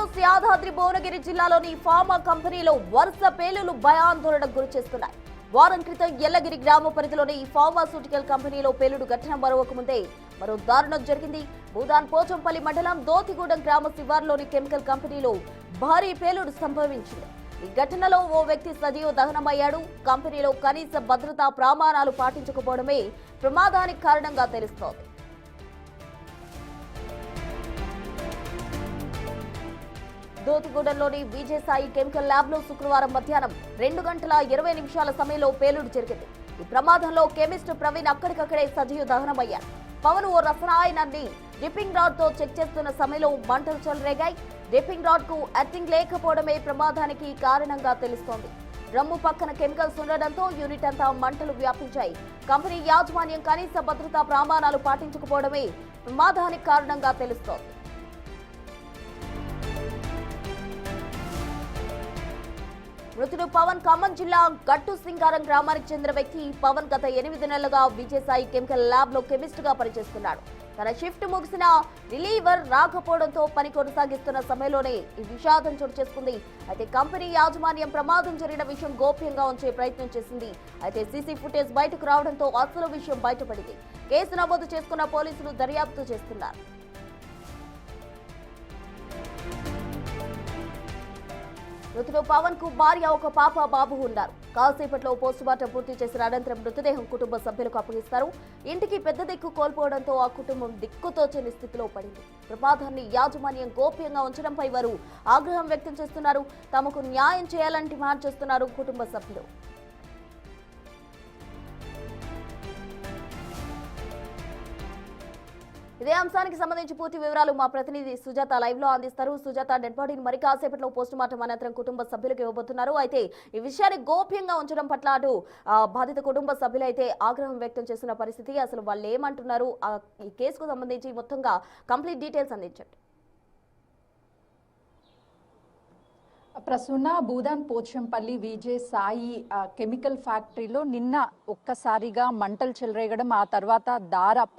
News. Yadadri Bhuvanagiri జిల్లాలోని pharma కంపెనీలో వరుస పేలులు భయాందోళనకు గురి చేస్తున్నాయి. వారం క్రితం ఎల్లగిరి గ్రామ పరిధిలోని ఫార్మాస్యూటికల్ కంపెనీలో పేలుడు ఘటన మరొక ముందే మరో దారుణం జరిగింది. భూదాన్ పోచంపల్లి మండలం దోతిగూడెం గ్రామ శివార్లోని కెమికల్ కంపెనీలో భారీ పేలుడు సంభవించింది. ఈ ఘటనలో ఓ వ్యక్తి సజీవ దహనమయ్యాడు. కంపెనీలో కనీస భద్రతా ప్రమాణాలు పాటించకపోవడమే ప్రమాదానికి కారణంగా తెలుస్తోంది. దోతిగూడెంలోని విజయసాయి కెమికల్ ల్యాబ్ లో శుక్రవారం మధ్యాహ్నం 2 గంటల 20 నిమిషాల సమయంలో పేలుడు జరిగింది. ఈ ప్రమాదంలో కెమిస్ట్ ప్రవీణ్ అక్కడికక్కడే సజీవ దహనమయ్యారు. పవన్ ఓ రసాయనాన్ని డిప్పింగ్ రాడ్ తో చెక్ చేస్తున్న సమయంలో మంటలు చెలరేగాయి. డిప్పింగ్ రాడ్ కు ఎర్తింగ్ లేకపోవడమే ప్రమాదానికి కారణంగా తెలుస్తోంది. డ్రమ్ము పక్కన కెమికల్స్ ఉండడంతో యూనిట్ అంతా మంటలు వ్యాపించాయి. కంపెనీ యాజమాన్యం కనీస భద్రతా ప్రమాణాలు పాటించకపోవడమే ప్రమాదానికి కారణంగా తెలుస్తోంది. మృతుడు పవన్ ఖమ్మం జిల్లా గట్టు సింగారం గ్రామానికి చెందిన వ్యక్తి. పవన్ గత 8 నెలలుగా విజయసాయి కెమికల్ ల్యాబ్ లో కెమిస్ట్ గా పనిచేస్తున్నాడు. తన షిఫ్ట్ ముగిసిన రిలీవర్ రాకపోవడంతో పని కొనసాగిస్తున్న సమయంలోనే ఈ విషాదం చోటు చేసుకుంది. అయితే కంపెనీ యాజమాన్యం ప్రమాదం జరిగిన విషయం గోప్యంగా ఉంచే ప్రయత్నం చేసింది. అయితే సీసీ ఫుటేజ్ బయటకు రావడంతో అసలు విషయం బయటపడింది. కేసు నమోదు చేసుకున్న పోలీసులు దర్యాప్తు చేస్తున్నారు. మృతుడు పవన్ కు భార్య, ఒక పాప, బాబు ఉన్నారు. కాసేపట్లో పోస్టుమార్టం పూర్తి చేసిన అనంతరం మృతదేహం కుటుంబ సభ్యులకు అప్పగిస్తారు. ఇంటికి పెద్ద దిక్కు కోల్పోవడంతో ఆ కుటుంబం దిక్కుతోచని స్థితిలో పడింది. ప్రమాదాన్ని యాజమాన్యం గోప్యంగా ఉంచడంపై వారు ఆగ్రహం వ్యక్తం చేస్తున్నారు. తమకు న్యాయం చేయాలని డిమాండ్ చేస్తున్నారు కుటుంబ సభ్యులు. ఇదే అంశానికి సంబంధించి పూర్తి వివరాలు మా ప్రతినిధి సుజాత లైవ్ లో అందిస్తారు. సుజాత, డెడ్ బాడీని మరి కాసేపట్లో పోస్టుమార్టం అనంతరం కుటుంబ సభ్యులకు ఇవ్వబోతున్నారు. అయితే ఈ విషయాన్ని గోప్యంగా ఉంచడం పట్ల అటు బాధిత కుటుంబ సభ్యులు అయితే ఆగ్రహం వ్యక్తం చేస్తున్న పరిస్థితి. అసలు వాళ్ళు ఏమంటున్నారు, ఈ కేసుకు సంబంధించి మొత్తంగా కంప్లీట్ డీటెయిల్స్ అందించండి. ప్రసూన, భూదాన్ పోచంపల్లి విజయసాయి కెమికల్ ఫ్యాక్టరీలో నిన్న ఒక్కసారిగా మంటలు చెలరేగడం, ఆ తర్వాత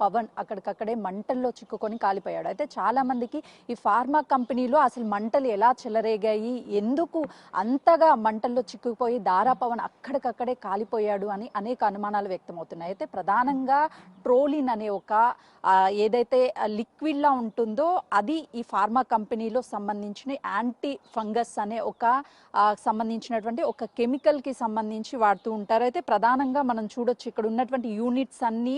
పవన్ అక్కడికక్కడే మంటల్లో చిక్కుకొని కాలిపోయాడు. అయితే చాలా మందికి ఈ ఫార్మా కంపెనీలో అసలు మంటలు ఎలా చెలరేగాయి, ఎందుకు అంతగా మంటల్లో చిక్కుపోయి పవన్ అక్కడికక్కడే కాలిపోయాడు అని అనేక అనుమానాలు వ్యక్తమవుతున్నాయి. అయితే ప్రధానంగా ట్రోలిన్ అనే ఒక ఏదైతే లిక్విడ్ లా ఉంటుందో అది ఈ ఫార్మా కంపెనీలో సంబంధించిన యాంటీ ఫంగస్ అనే ఒక సంబంధించినటువంటి ఒక కెమికల్ కి సంబంధించి వాడుతూ ఉంటారు. అయితే ప్రధానంగా మనం చూడొచ్చు ఇక్కడ ఉన్నటువంటి యూనిట్స్ అన్ని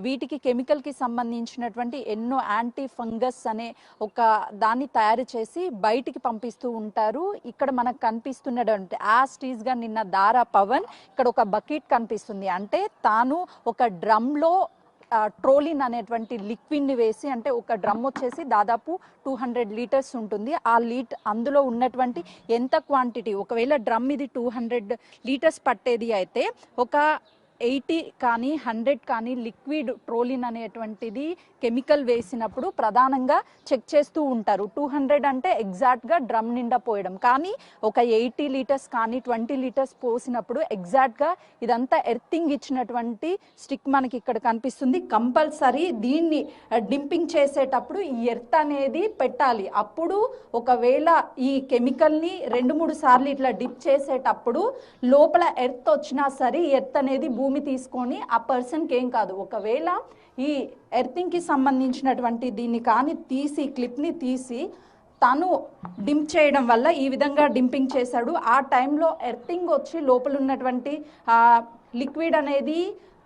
వీటికి కెమికల్ కి సంబంధించినటువంటి ఎన్నో యాంటీ ఫంగస్ అనే ఒక దాన్ని తయారు చేసి బయటికి పంపిస్తూ ఉంటారు. ఇక్కడ మనకు కనిపిస్తున్నటువంటి యాస్టీస్ గా నిన్న పవన్ ఇక్కడ ఒక బకెట్ కనిపిస్తుంది. అంటే తాను ఒక డ్రమ్ లో ట్రోలిన్ అనేటువంటి లిక్విడ్ ని వేసి, అంటే ఒక డ్రమ్ వచ్చేసి దాదాపు 200 లీటర్స్ ఉంటుంది. ఆ అందులో ఉన్నటువంటి ఎంత క్వాంటిటీ, ఒకవేళ డ్రమ్ ఇది 200 లీటర్స్ పట్టేది అయితే ఒక 80 కానీ 100 కానీ లిక్విడ్ ట్రోలిన్ అనేటువంటిది కెమికల్ వేసినప్పుడు ప్రధానంగా చెక్ చేస్తూ ఉంటారు. 200 అంటే ఎగ్జాక్ట్గా డ్రమ్ నిండా పోయడం, కానీ ఒక 80 లీటర్స్ కానీ 20 లీటర్స్ పోసినప్పుడు ఎగ్జాక్ట్గా ఇదంతా ఎర్తింగ్ ఇచ్చినటువంటి స్టిక్ మనకి ఇక్కడ కనిపిస్తుంది. కంపల్సరీ దీన్ని డింపింగ్ చేసేటప్పుడు ఈ ఎర్త్ అనేది పెట్టాలి. అప్పుడు ఒకవేళ ఈ కెమికల్ని 2-3 సార్లు ఇట్లా డిప్ చేసేటప్పుడు లోపల ఎర్త్ వచ్చినా సరే ఎర్త్ అనేది భూమి తీసుకొని ఆ పర్సన్కి ఏం కాదు. ఒకవేళ ఈ ఎర్తింగ్కి సంబంధించినటువంటి దీన్ని కానీ తీసి క్లిప్ని తీసి తను డింప్ చేయడం వల్ల ఈ విధంగా డింపింగ్ చేశాడు. ఆ టైంలో ఎర్తింగ్ వచ్చి లోపల ఉన్నటువంటి లిక్విడ్ అనేది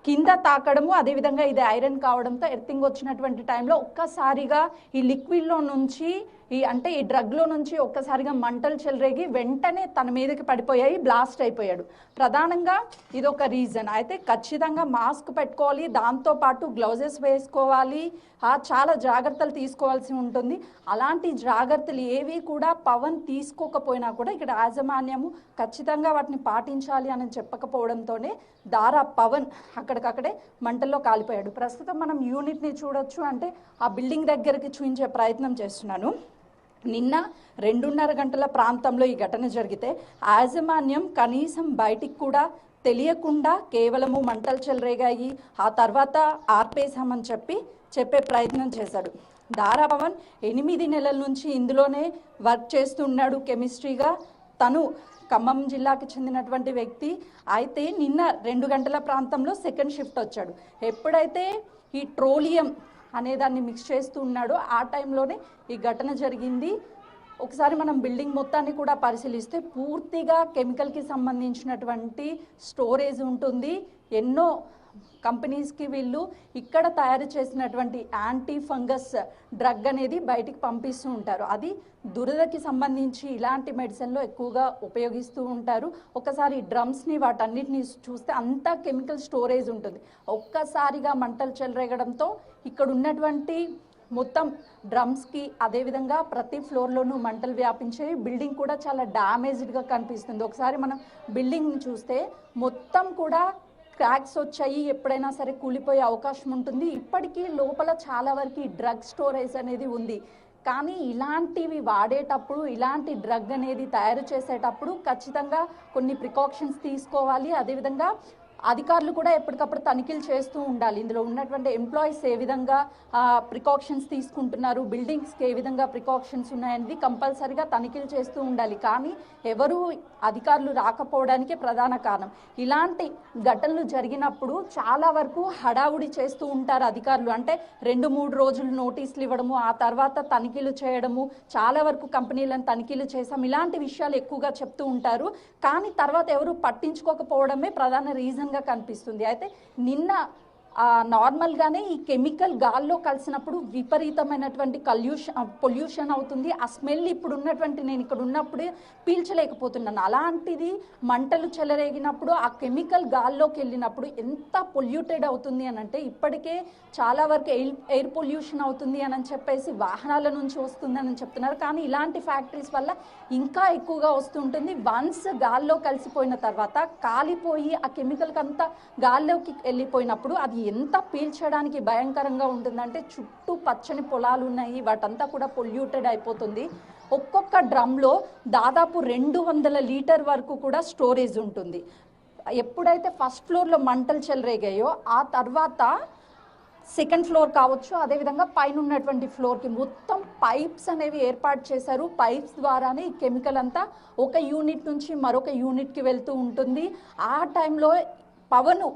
కింద తాకడము, అదేవిధంగా ఇది ఐరన్ కావడంతో ఎర్తింగ్ వచ్చినటువంటి టైంలో ఒక్కసారిగా ఈ లిక్విడ్లో నుంచి అంటే ఈ డ్రగ్లో నుంచి ఒక్కసారిగా మంటలు చెలరేగి వెంటనే తన మీదకి పడిపోయాయి, బ్లాస్ట్ అయిపోయాడు. ప్రధానంగా ఇదొక రీజన్. అయితే ఖచ్చితంగా మాస్క్ పెట్టుకోవాలి, దాంతోపాటు గ్లౌజెస్ వేసుకోవాలి, చాలా జాగ్రత్తలు తీసుకోవాల్సి ఉంటుంది. అలాంటి జాగ్రత్తలు ఏవి కూడా పవన్ తీసుకోకపోయినా కూడా ఇక్కడ యాజమాన్యము ఖచ్చితంగా వాటిని పాటించాలి అని చెప్పకపోవడంతోనే పవన్ అక్కడికక్కడే మంటల్లో కాలిపోయాడు. ప్రస్తుతం మనం యూనిట్ని చూడొచ్చు. అంటే ఆ బిల్డింగ్ దగ్గరికి చూపించే ప్రయత్నం చేస్తున్నాను. నిన్న 2:30 గంటల ప్రాంతంలో ఈ ఘటన జరిగితే యాజమాన్యం కనీసం బయటికి కూడా తెలియకుండా కేవలము మంటలు చెలరేగాయి, ఆ తర్వాత ఆర్పేసామని చెప్పే ప్రయత్నం చేశాడు. దారా పవన్ 8 నెలల నుంచి ఇందులోనే వర్క్ చేస్తున్నాడు కెమిస్ట్రీగా. తను ఖమ్మం జిల్లాకి చెందినటువంటి వ్యక్తి. అయితే నిన్న 2 గంటల ప్రాంతంలో సెకండ్ షిఫ్ట్ వచ్చాడు. ఎప్పుడైతే ఈ ట్రోలియం అనేదాన్ని మిక్స్ చేస్తూ ఉన్నాడో ఆ టైంలోనే ఈ ఘటన జరిగింది. ఒకసారి మనం బిల్డింగ్ మొత్తాన్ని కూడా పరిశీలిస్తే పూర్తిగా కెమికల్కి సంబంధించినటువంటి స్టోరేజ్ ఉంటుంది. ఎన్నో కంపెనీస్కి వీళ్ళు ఇక్కడ తయారు చేసినటువంటి యాంటీ ఫంగస్ డ్రగ్ అనేది బయటికి పంపిస్తూ ఉంటారు. అది దురదకి సంబంధించి ఇలాంటి మెడిసిన్లో ఎక్కువగా ఉపయోగిస్తూ ఉంటారు. ఒకసారి డ్రమ్స్ని వాటన్నిటిని చూస్తే అంతా కెమికల్ స్టోరేజ్ ఉంటుంది. ఒక్కసారిగా మంటలు చెలరేగడంతో ఇక్కడ ఉన్నటువంటి మొత్తం డ్రమ్స్కి అదేవిధంగా ప్రతి ఫ్లోర్లోనూ మంటలు వ్యాపించాయి. బిల్డింగ్ కూడా చాలా డ్యామేజ్డ్గా కనిపిస్తుంది. ఒకసారి మనం బిల్డింగ్ని చూస్తే మొత్తం కూడా క్రాక్స్ వచ్చాయి. ఎప్పుడైనా సరే కూలిపోయే అవకాశం ఉంటుంది. ఇప్పటికీ లోపల చాలా వరకు డ్రగ్ స్టోరేజ్ అనేది ఉంది. కానీ ఇలాంటివి వాడేటప్పుడు, ఇలాంటి డ్రగ్ అనేది తయారు చేసేటప్పుడు ఖచ్చితంగా కొన్ని ప్రికాషన్స్ తీసుకోవాలి. అదేవిధంగా అధికారులు కూడా ఎప్పటికప్పుడు తనిఖీలు చేస్తూ ఉండాలి. ఇందులో ఉన్నటువంటి ఎంప్లాయీస్ ఏ విధంగా ప్రికాషన్స్ తీసుకుంటున్నారు, బిల్డింగ్స్కి ఏ విధంగా ప్రికాషన్స్ ఉన్నాయనేది కంపల్సరీగా తనిఖీలు చేస్తూ ఉండాలి. కానీ ఎవరు అధికారులు రాకపోవడానికే ప్రధాన కారణం. ఇలాంటి ఘటనలు జరిగినప్పుడు చాలా వరకు హడావుడి చేస్తూ ఉంటారు అధికారులు. అంటే 2-3 రోజులు నోటీసులు ఇవ్వడము, ఆ తర్వాత తనిఖీలు చేయడము, చాలా వరకు కంపెనీలను తనిఖీలు చేసాం, ఇలాంటి విషయాలు ఎక్కువగా చెప్తూ ఉంటారు. కానీ తర్వాత ఎవరు పట్టించుకోకపోవడమే ప్రధాన రీజన్ గా కనిపిస్తుంది. అయితే నిన్న నార్మల్గానే ఈ కెమికల్ గాల్లో కలిసినప్పుడు విపరీతమైనటువంటి పొల్యూషన్ అవుతుంది. ఆ స్మెల్ ఇప్పుడు ఉన్నటువంటి నేను ఇక్కడ ఉన్నప్పుడే పీల్చలేకపోతున్నాను. అలాంటిది మంటలు చెలరేగినప్పుడు ఆ కెమికల్ గాల్లోకి వెళ్ళినప్పుడు ఎంత పొల్యూటెడ్ అవుతుంది అని అంటే, ఇప్పటికే చాలా వరకు ఎయిర్ పొల్యూషన్ అవుతుంది అని చెప్పేసి వాహనాల నుంచి వస్తుందని చెప్తున్నారు. కానీ ఇలాంటి ఫ్యాక్టరీస్ వల్ల ఇంకా ఎక్కువగా వస్తుంటుంది. వన్స్ గాల్లో కలిసిపోయిన తర్వాత కాలిపోయి ఆ కెమికల్ అంతా గాల్లోకి వెళ్ళిపోయినప్పుడు అది ఎంత పీల్చడానికి భయంకరంగా ఉంటుందంటే, చుట్టూ పచ్చని పొలాలు ఉన్నాయి, వాటంతా కూడా పొల్యూటెడ్ అయిపోతుంది. ఒక్కొక్క డ్రమ్లో దాదాపు 200 లీటర్ వరకు కూడా స్టోరేజ్ ఉంటుంది. ఎప్పుడైతే ఫస్ట్ ఫ్లోర్లో మంటలు చెలరేగాయో ఆ తర్వాత సెకండ్ ఫ్లోర్ కావచ్చు, అదేవిధంగా పైన ఉన్నటువంటి ఫ్లోర్కి మొత్తం పైప్స్ అనేవి ఏర్పాటు చేశారు. పైప్స్ ద్వారానే ఈ కెమికల్ అంతా ఒక యూనిట్ నుంచి మరొక యూనిట్కి వెళ్తూ ఉంటుంది. ఆ టైంలో పవన్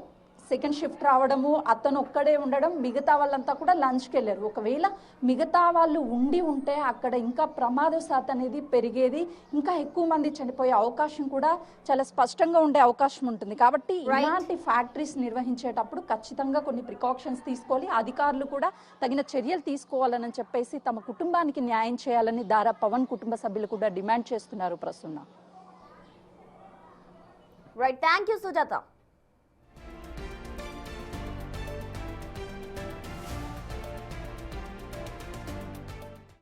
సెకండ్ షిఫ్ట్ రావడము, అతను ఒక్కడే ఉండడం, మిగతా వాళ్ళంతా కూడా లంచ్కి వెళ్ళారు. ఒకవేళ మిగతా వాళ్ళు ఉండి ఉంటే అక్కడ ఇంకా ప్రమాద శాతం అనేది పెరిగేది, ఇంకా ఎక్కువ మంది చనిపోయే అవకాశం కూడా చాలా స్పష్టంగా ఉండే అవకాశం ఉంటుంది. కాబట్టి ఇలాంటి ఫ్యాక్టరీస్ నిర్వహించేటప్పుడు ఖచ్చితంగా కొన్ని ప్రికాషన్స్ తీసుకోవాలి. అధికారులు కూడా తగిన చర్యలు తీసుకోవాలని చెప్పేసి తమ కుటుంబానికి న్యాయం చేయాలని దారా పవన్ కుటుంబ సభ్యులు కూడా డిమాండ్ చేస్తున్నారు. Prasanna. Right, thank you Sujatha.